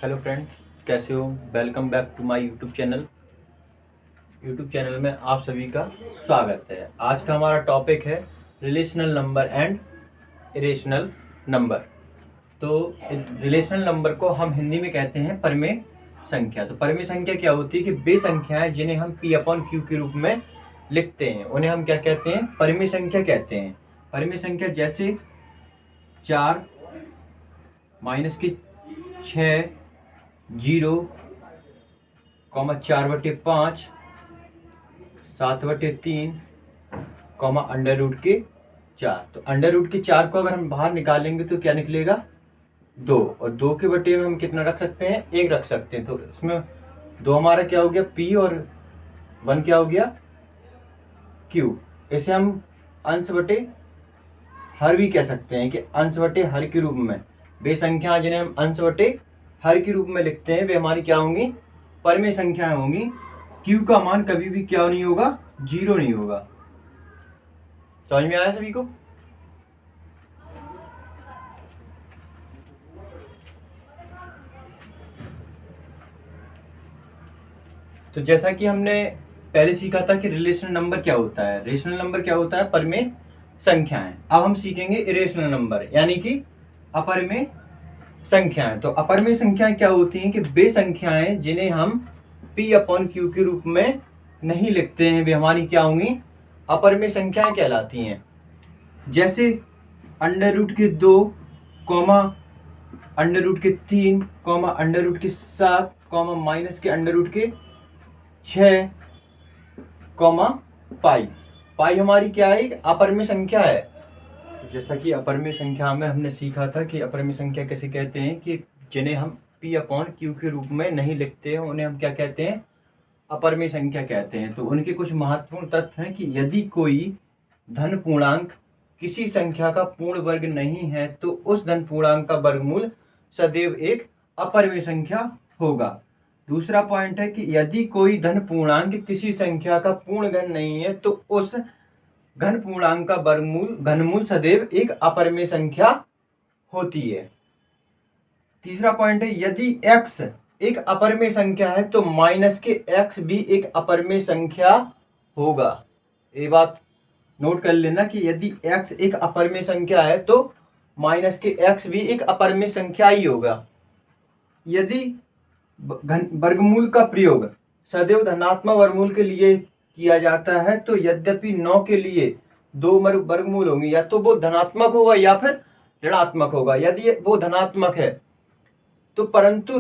Hello friends, कैसे हो। Welcome back to my YouTube channel में आप सभी का स्वागत है। आज का हमारा टॉपिक है relational number and irrational number. तो रिलेशनल नंबर को हम हिंदी में कहते हैं परिमेय संख्या। तो परिमेय संख्या क्या होती है कि वे संख्याएं जिन्हें हम P अपॉन Q के रूप में लिखते हैं उन्हें हम क्या कहते हैं, परिमेय संख्या कहते हैं। परिमेय संख्या जैसे 4 माइनस की 6 0 4/5 7/3 अंडर रूट के 4। तो अंडर रूट के 4 को अगर हम बाहर निकालेंगे तो क्या निकलेगा, 2। और 2 के बटे में हम कितना रख सकते हैं, 1 रख सकते हैं। तो इसमें 2 हमारा क्या हो गया, P, और 1 क्या हो गया, Q। इसे हम अंश बटे हर भी कह सकते हैं कि अंश बटे हर के रूप में वे संख्या जिन्हें हम अंश बटे हर के रूप में लिखते हैं वे हमारी क्या होंगी, परिमेय संख्याएं होंगी। Q का मान कभी भी क्या नहीं होगा, 0 नहीं होगा। समझ में आया सभी को। तो जैसा कि हमने पहले सीखा था कि रिलेशनल नंबर क्या होता है, रेशनल नंबर क्या होता है, परिमेय संख्याएं। अब हम सीखेंगे इरेशनल नंबर यानी कि अपरिमेय संख्याएं। तो अपरिमेय संख्याएं क्या होती हैं कि वे संख्याएं जिन्हें हम P अपॉन Q के रूप में नहीं लिखते हैं वे हमारी क्या होंगी, अपरिमेय संख्याएं कहलाती हैं। जैसे अंडर रूट के 2 कॉमा अंडर रूट के 3 कॉमा अंडर रूट के 7 कॉमा माइनस के अंडर रूट के 6 कॉमा पाई। पाई हमारी क्या है, एक अपरिमेय संख्या है। तो जैसा कि अपरिमेय संख्या में हमने सीखा था कि अपरिमेय संख्या कैसे कहते हैं कि जिन्हें हम P अपॉन Q के रूप में नहीं लिखते हैं उन्हें हम क्या कहते हैं, अपरिमेय संख्या कहते हैं। तो उनके कुछ महत्वपूर्ण तथ्य हैं कि यदि कोई धन पूर्णांक किसी संख्या का पूर्ण वर्ग नहीं है तो उस धन पूर्णांक का वर्गमूल सदैव एक अपरिमेय संख्या होगा। दूसरा पॉइंट है कि यदि कोई धन पूर्णांक किसी संख्या का पूर्ण घन नहीं है तो उस घन पूर्णांक का वर्गमूल घनमूल सदैव एक अपरिमेय संख्या होती है। तीसरा पॉइंट है यदि x एक अपरिमेय संख्या है तो माइनस के x भी एक अपरिमेय संख्या होगा। ये बात नोट कर लेना कि यदि x एक अपरिमेय संख्या है तो माइनस के x भी एक अपरिमेय संख्या ही होगा। यदि वर्गमूल का प्रयोग सदैव धनात्मक वर्गमूल के लिए किया जाता है तो यद्यपि 9 के लिए 2 वर्गमूल होंगे, या तो वो धनात्मक होगा या फिर ऋणात्मक होगा। यदि वो धनात्मक है तो परंतु